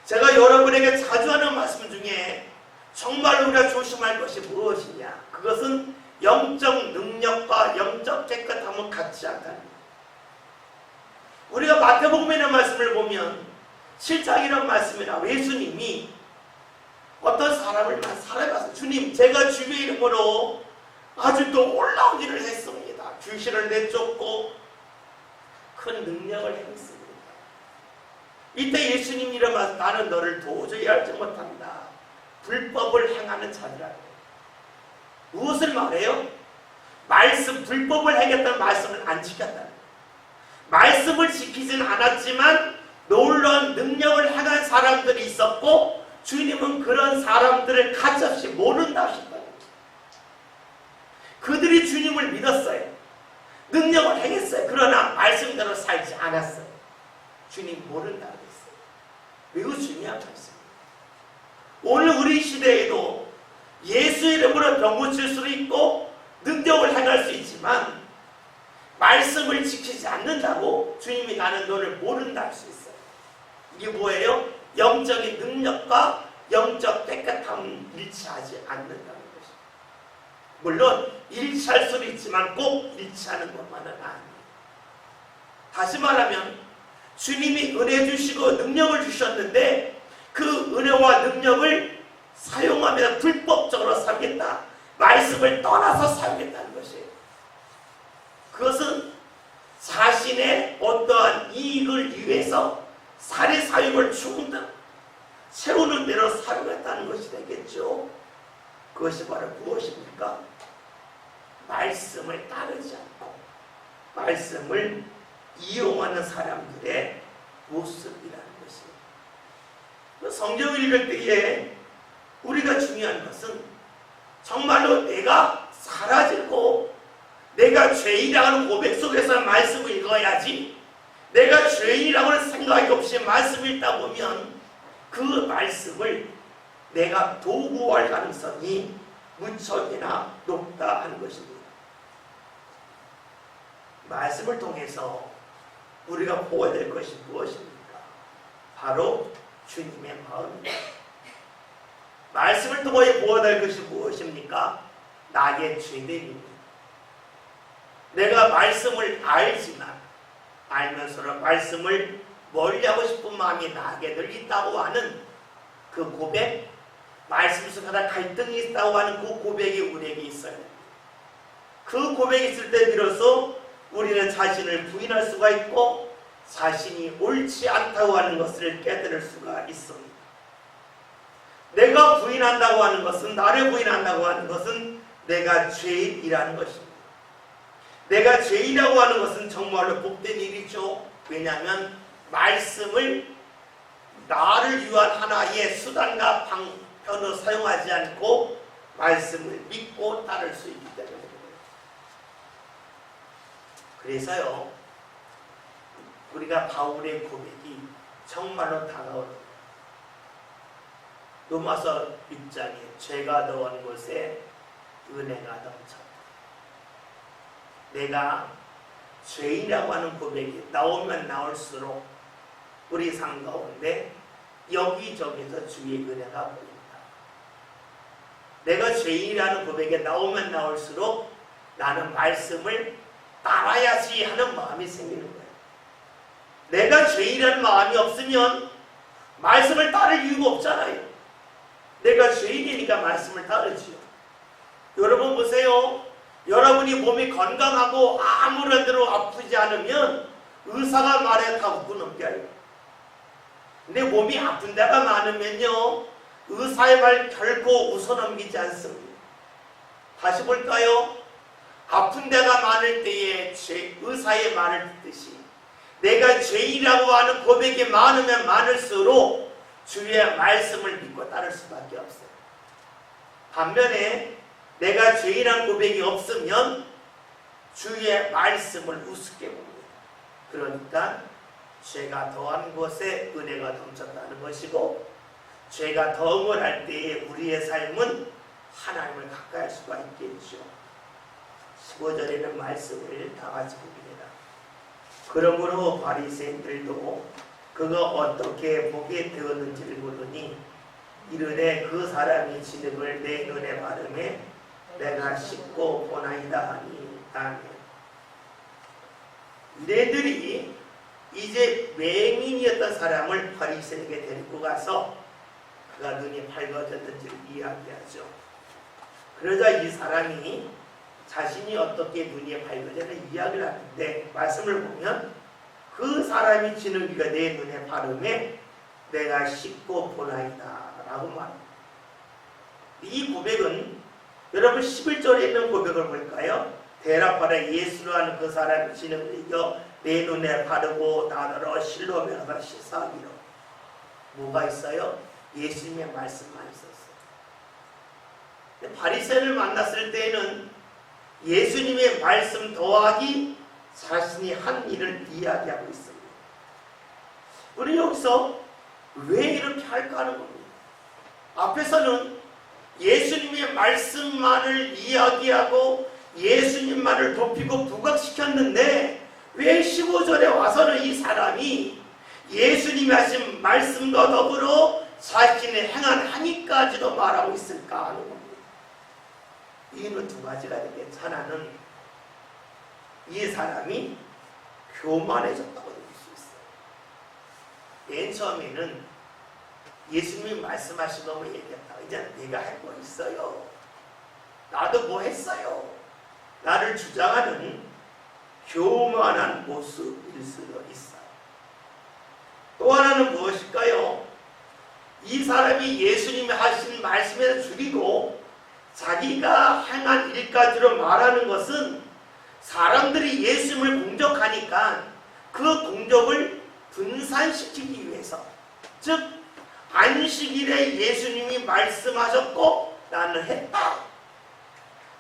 제가 여러분에게 자주 하는 말씀 중에 정말 우리가 조심할 것이 무엇이냐, 그것은 영적 능력과 영적 깨끗함은 같지 않다는 거예요. 우리가 마태복음에 있는 말씀을 보면 7장이라는 말씀이나 예수님이 어떤 사람을 살아가서 주님, 제가 주의 이름으로 아주 또 올라온 일을 했습니다. 귀신을 내쫓고 큰 능력을 행했습니다. 이때 예수님이 이러면서 나는 너를 도저히 알지 못한다. 불법을 행하는 자들아. 무엇을 말해요? 말씀 불법을 하겠다는 말씀을 안 지켰다. 말씀을 지키진 않았지만 놀라운 능력을 행한 사람들이 있었고 주님은 그런 사람들을 가차없이 모른다 하셨다. 그들이 주님을 믿었어요. 능력을 행했어요. 그러나 말씀대로 살지 않았어요. 주님 모른다 그랬어요. 매우 중요한 말씀입니다. 오늘 우리 시대에도 예수 이름으로 병 고칠 수도 있고 능력을 행할 수 있지만 말씀을 지키지 않는다고 주님이 나는 너를 모른다 할 수 있어요. 이게 뭐예요? 영적인 능력과 영적 깨끗함 일치하지 않는다는 것입니다. 물론 일치할 수도 있지만 꼭 일치하는 것만은 아니에요. 다시 말하면 주님이 은혜 주시고 능력을 주셨는데 그 은혜와 능력을 사용하며 불법적으로 살겠다. 말씀을 떠나서 살겠다는 것이에요. 그것은 자신의 어떠한 이익을 위해서 사리사욕을 충분히 채우는 대로 사용했다는 것이 되겠죠. 그것이 바로 무엇입니까? 말씀을 따르지 않고 말씀을 이용하는 사람들의 모습이라는 것이에요. 성경을 읽을 때에 우리가 중요한 것은 정말로 내가 사라지고 내가 죄인이라는 고백 속에서 말씀을 읽어야지, 내가 죄인이라고는 생각이 없이 말씀을 읽다 보면 그 말씀을 내가 도구할 가능성이 무척이나 높다 하는 것입니다. 말씀을 통해서 우리가 보아야 될 것이 무엇입니까? 바로 주님의 마음입니다. 말씀을 통해 보아야 될 것이 무엇입니까? 나의 죄됨입니다. 내가 말씀을 알지만 알면서도 말씀을 멀리하고 싶은 마음이 나에게 늘 있다고 하는 그 고백, 말씀 속에 갈등이 있다고 하는 그 고백이 우리에게 있어요. 그 고백이 있을 때 비로소 우리는 자신을 부인할 수가 있고 자신이 옳지 않다고 하는 것을 깨달을 수가 있습니다. 내가 부인한다고 하는 것은, 나를 부인한다고 하는 것은 내가 죄인이라는 것입니다. 내가 죄인이라고 하는 것은 정말로 복된 일이죠. 왜냐하면 말씀을 나를 위한 하나의 수단과 방편으로 사용하지 않고 말씀을 믿고 따를 수 있기 때문입니다. 그래서요, 우리가 바울의 고백이 정말로 다가옵니다. 로마서 6장에 죄가 더한 곳에 은혜가 넘쳤다. 내가 죄인이라고 하는 고백이 나오면 나올수록 우리 삶 가운데 여기저기서 주의 은혜가 보인다. 내가 죄인이라는 고백이 나오면 나올수록 나는 말씀을 따라야지 하는 마음이 생기는 거예요. 내가 죄인이라는 마음이 없으면 말씀을 따를 이유가 없잖아요. 내가 죄인이니까 말씀을 따르지요. 여러분 보세요. 여러분이 몸이 건강하고 아무런 대로 아프지 않으면 의사가 말해 다 웃고 넘겨요. 근데 몸이 아픈 데가 많으면요, 의사의 말 결코 웃어 넘기지 않습니다. 다시 볼까요? 아픈 데가 많을 때에 의사의 말을 듣듯이 내가 죄인이라고 하는 고백이 많으면 많을수록 주의 말씀을 믿고 따를 수밖에 없어요. 반면에 내가 죄인이라는 고백이 없으면 주의 말씀을 우습게 봅니다. 그러니까 죄가 더한 곳에 은혜가 넘쳤다는 것이고, 죄가 더움을 할 때에 우리의 삶은 하나님을 가까이 할 수가 있겠죠. 15절에는 말씀을 다 같이 봅니다. 그러므로 바리새인들도 그가 어떻게 보게 되었는지를 보더니 이르되 그 사람이 진흙을 내 눈에 바르매 내가 씻고 보나이다 하니. 아멘. 너희들이 이제 맹인이었던 사람을 바리새인에게 데리고 가서 그가 눈이 밝아졌는지를 이야기하죠. 그러자 이 사람이 자신이 어떻게 눈이 밝아졌는지 이야기를 하는데, 말씀을 보면 그 사람이 진흙이가 내 눈에 바르매 내가 씻고 보나이다 라고 말합니다. 이 고백은 여러분 11절에 있는 고백을 볼까요? 대낮바라 예수로 하는 그 사람이 진흙을 이겨 내 눈에 바르고 나더러 실로며 가서 씻어하기로. 뭐가 있어요? 예수님의 말씀만 있었어요. 바리새인을 만났을 때에는 예수님의 말씀 더하기 자신이 한 일을 이야기하고 있습니다. 우리 여기서 왜 이렇게 할까 하는 겁니다. 앞에서는 예수님의 말씀만을 이야기하고 예수님만을 높이고 부각시켰는데 왜 15절에 와서는 이 사람이 예수님이 하신 말씀과 더불어 자신의 행한 행위까지도 말하고 있을까 하는 겁니다. 이유는 두 가지가 되겠죠. 하나는 이 사람이 교만해졌다고 볼 수 있어요. 맨 처음에는 예수님이 말씀하신 것만 얘기했다가 이제 내가 할 거 있어요. 나도 뭐 했어요. 나를 주장하는 교만한 모습일 수도 있어요. 또 하나는 무엇일까요? 이 사람이 예수님이 하신 말씀에서 줄이고 자기가 행한 일까지로 말하는 것은 사람들이 예수님을 공격하니까 그 공격을 분산시키기 위해서, 즉 안식일에 예수님이 말씀하셨고 나는 했다.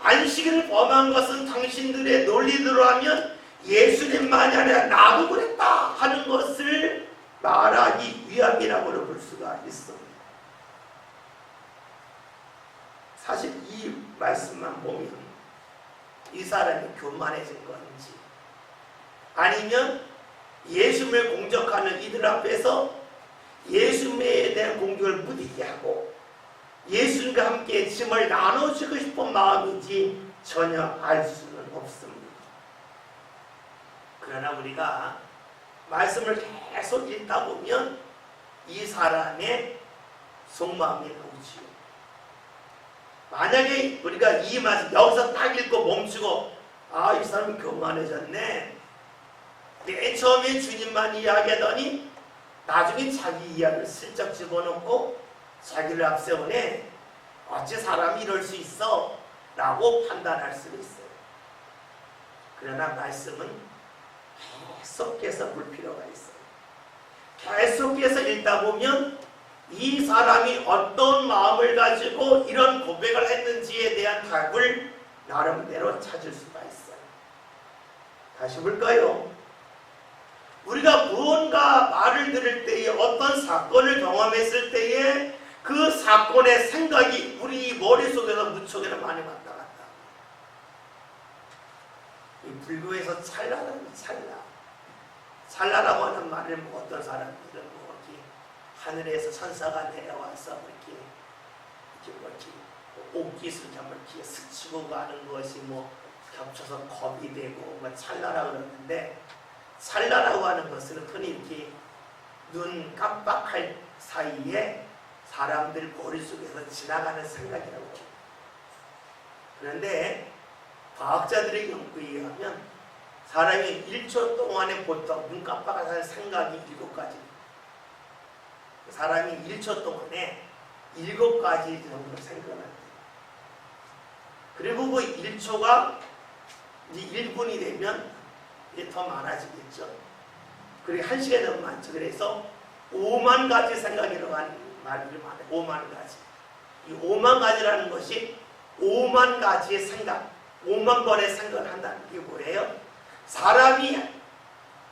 안식일을 범한 것은 당신들의 논리대로 하면 예수님만이 아니라 나도 그랬다 하는 것을 말하기 위함이라고 볼 수가 있습니다. 사실 이 말씀만 보면 이 사람이 교만해진 건지 아니면 예수님을 공격하는 이들 앞에서 예수님에 대한 공격을 무디게 하고 예수님과 함께 짐을 나눠주고 싶은 마음인지 전혀 알 수는 없습니다. 그러나 우리가 말씀을 계속 읽다 보면 이 사람의 속마음이 나오지요. 만약에 우리가 이 말씀 여기서 딱 읽고 멈추고 이 사람이 교만해졌네. 맨 처음에 주님만 이야기하더니 나중에 자기 이야기를 슬쩍 집어넣고 자기를 앞세우네. 어찌 사람이 이럴 수 있어? 라고 판단할 수도 있어요. 그러나 말씀은 계속해서 볼 필요가 있어요. 계속해서 읽다 보면 이 사람이 어떤 마음을 가지고 이런 고백을 했는지에 대한 답을 나름대로 찾을 수가 있어요. 다시 볼까요? 우리가 무언가 말을 들을 때에 어떤 사건을 경험했을 때에 그 사건의 생각이 우리 머릿속에서 무척이나 많이 왔다 갔다. 이 불교에서 찰나라는 찰나라고 하는 말을 어떤 사람들은 이렇게 하늘에서 천사가 내려와서 이렇게 옷깃을 이렇게 스치고 가는 것이 겹쳐서 겁이 되고 찰나라고 그러는데, 찰나라고 하는 것은 흔히 이렇게 눈 깜빡할 사이에 사람들 머릿속에서 지나가는 생각이라고 합니다. 그런데 과학자들의 연구에 의하면 사람이 1초 동안에 보통 눈 깜빡하는 생각이 7가지. 사람이 1초 동안에 7가지 정도 생각을 합니다. 그리고 그 1초가 이제 1분이 되면 이제 더 많아지겠죠. 그리고 1시간이 너무 많죠. 그래서 5만 가지 생각이라고 하는 말들이 많아요. 5만 가지. 이 5만 가지라는 것이 5만 가지의 생각, 5만 번의 생각을 한다는 게 뭐예요? 사람이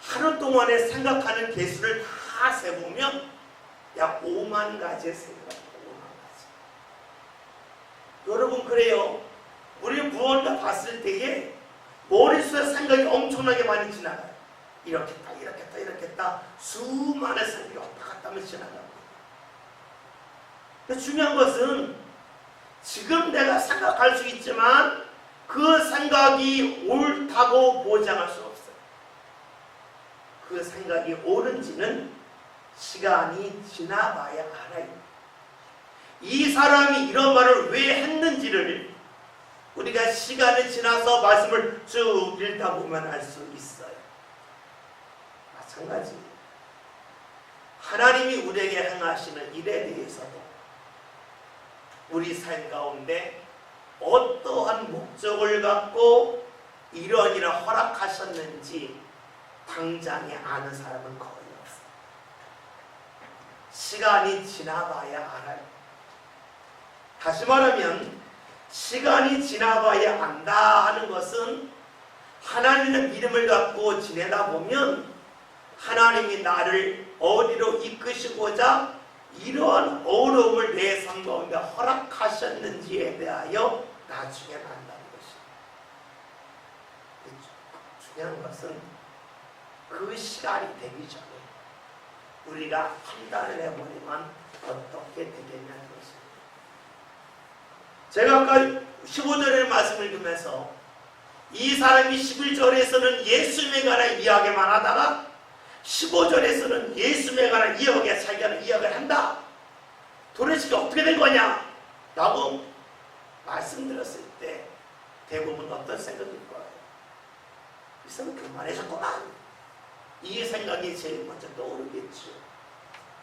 하루 동안에 생각하는 개수를 다 세보면 약 5만 가지의 생각입니다. 5만 가지. 여러분, 그래요. 우리 무언가 봤을 때에 머릿속에 생각이 엄청나게 많이 지나가요. 이렇게 했다, 이렇게 했다, 이렇게 했다. 수많은 생각이 왔다 갔다 하면서 지나갑니다. 근데 중요한 것은 지금 내가 생각할 수 있지만 그 생각이 옳다고 보장할 수 없어요. 그 생각이 옳은지는 시간이 지나봐야 알아요. 이 사람이 이런 말을 왜 했는지를 우리가 시간이 지나서 말씀을 쭉 읽다 보면 알 수 있어요. 마찬가지입니다. 하나님이 우리에게 행하시는 일에 대해서도 우리 삶 가운데 어떠한 목적을 갖고 이러이러 허락하셨는지 당장에 아는 사람은 거의 없어요. 시간이 지나봐야 알아요. 다시 말하면 시간이 지나봐야 안다 하는 것은 하나님의 믿음을 갖고 지내다 보면 하나님이 나를 어디로 이끄시고자 이러한 어려움을 내 삶 가운데 허락하셨는지에 대하여 나중에 안다는 것입니다. 중요한 것은 그 시간이 되기 전에 우리가 판단을 해버리면 어떻게 되겠냐는 것입니다. 제가 아까 15절의 말씀을 들으면서 이 사람이 11절에서는 예수님에 관한 이야기만 하다가 15절에서는 예수님에 관한 이야기에 자기가 이야기를 한다. 도대체 어떻게 된 거냐? 라고 말씀드렸을 때 대부분 어떤 생각일 거예요? 이 사람 그만해졌구만. 이 생각이 제일 먼저 떠오르겠죠.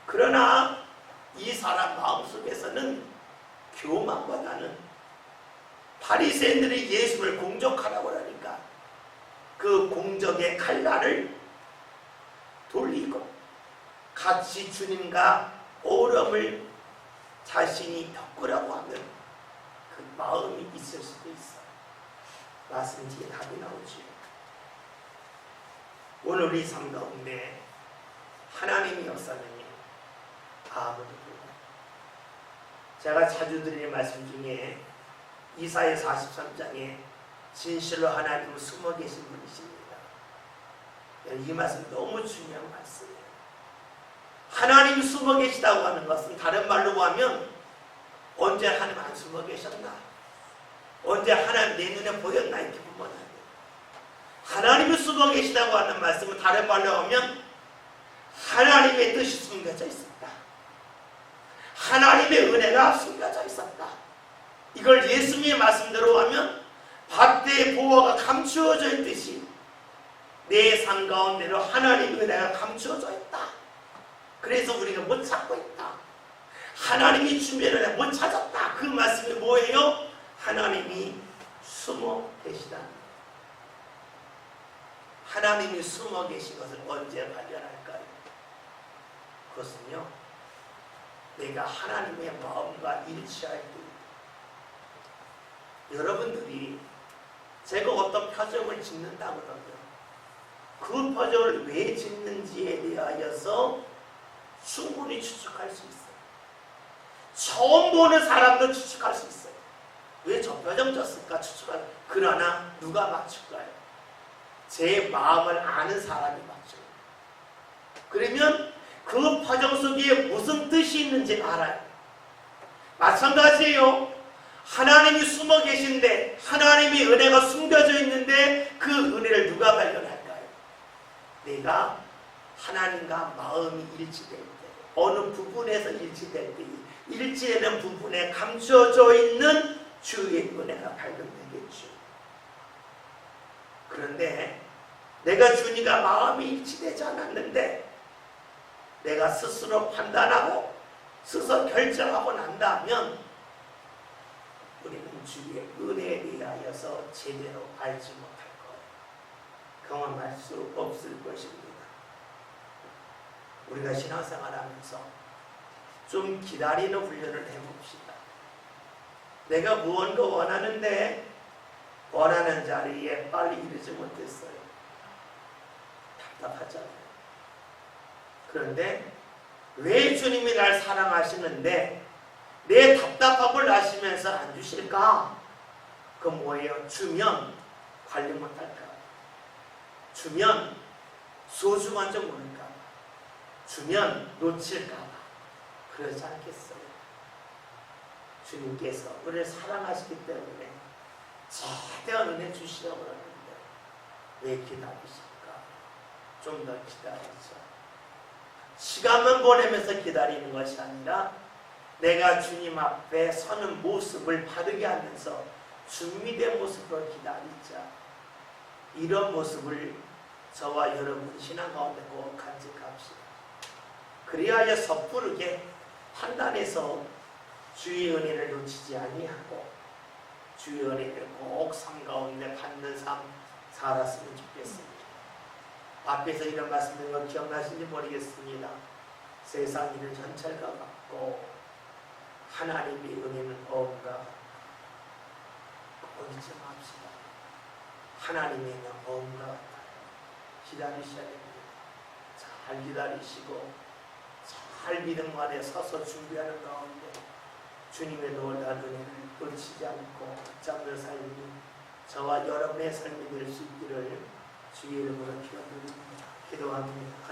그러나 이 사람 마음속에서는 교만보다는 바리새인들이 예수를 공적하라고 하니까 그 공적의 칼날을 돌리고 같이 주님과 오름을 자신이 겪으라고 하는 그 마음이 있을 수도 있어요. 말씀 뒤에 답이 나오죠. 오늘 우리 삶 가운데 하나님이 역사하느니 아무도 몰라요. 제가 자주 드리는 말씀 중에 이사야 43장에 진실로 하나님은 숨어 계신 분이십니다. 이 말씀 너무 중요한 말씀이에요. 하나님 숨어 계시다고 하는 것은 다른 말로 하면 언제 하나님 안 숨어 계셨나? 언제 하나님 내 눈에 보였나? 이렇게 보면 안 돼요. 하나님이 숨어 계시다고 하는 말씀은 다른 말로 하면 하나님의 뜻이 숨겨져 있었다. 하나님의 은혜가 숨겨져 있었다. 이걸 예수님의 말씀대로 하면 밭대의 보화가 감추어져 있듯이 내 삶 가운데로 하나님의 은혜가 감추어져 있다. 그래서 우리가 못 찾고 있다. 하나님이 준비를 해 못 찾았다. 그 말씀이 뭐예요? 하나님이 숨어 계시다. 하나님이 숨어 계신 것을 언제 발견할까요? 그것은요, 내가 하나님의 마음과 일치할 때. 여러분들이 제가 어떤 표정을 짓는다 그러면 그 표정을 왜 짓는지에 대하여서 충분히 추측할 수 있어요. 처음 보는 사람도 추측할 수 있어요. 왜 저 표정 졌을까 추측할. 그러나 누가 맞출까요? 제 마음을 아는 사람이 맞죠. 그러면 그 표정 속에 무슨 뜻이 있는지 알아요. 마찬가지예요. 하나님이 숨어 계신데 하나님의 은혜가 숨겨져 있는데 그 은혜를 누가 발견할까요? 내가 하나님과 마음이 일치될 때, 어느 부분에서 일치될 때, 일치되는 부분에 감춰져 있는 주의 은혜가 발견되겠죠. 그런데 내가 주님과 마음이 일치되지 않았는데 내가 스스로 판단하고 스스로 결정하고 난다면 우리는 주의 은혜에 대하여서 제대로 알지 못할 거예요. 경험할 수 없을 것입니다. 우리가 신앙생활하면서 좀 기다리는 훈련을 해봅시다. 내가 무언가 원하는데 원하는 자리에 빨리 이르지 못했어요. 답답하잖아요. 그런데 왜 주님이 날 사랑하시는데 내 답답함을 아시면서 안 주실까? 그건 뭐예요? 주면 관리 못할까? 주면 소중한 줄 모를까? 주면 놓칠까 봐. 그러지 않겠어요? 주님께서 우리를 사랑하시기 때문에 최대한 은혜 주시려고 하는데 왜 기다리실까? 좀 더 기다리자. 시간만 보내면서 기다리는 것이 아니라 내가 주님 앞에 서는 모습을 바르게 하면서 준비된 모습으로 기다리자. 이런 모습을 저와 여러분 신앙 가운데 꼭 간직합시다. 그리하여 섣부르게 판단해서 주의 은혜를 놓치지 아니하고 주의 은혜를 꼭 삶 가운데 받는 삶 살았으면 좋겠습니다. 앞에서 이런 말씀드린 거 기억나신지 모르겠습니다. 세상 일은 현찰과 같고 하나님의 은혜는 어음과 같다. 잊지 맙시다. 하나님의 은혜는 어음과 같다. 기다리셔야 됩니다. 잘 기다리시고 잘 믿음 안에 서서 준비하는 가운데 주님의 놀라운 은혜를 놓치지 않고 붙잡는 삶이 저와 여러분의 삶이 될 수 있기를 주의 이름으로 기도드립니다. 기도합니다.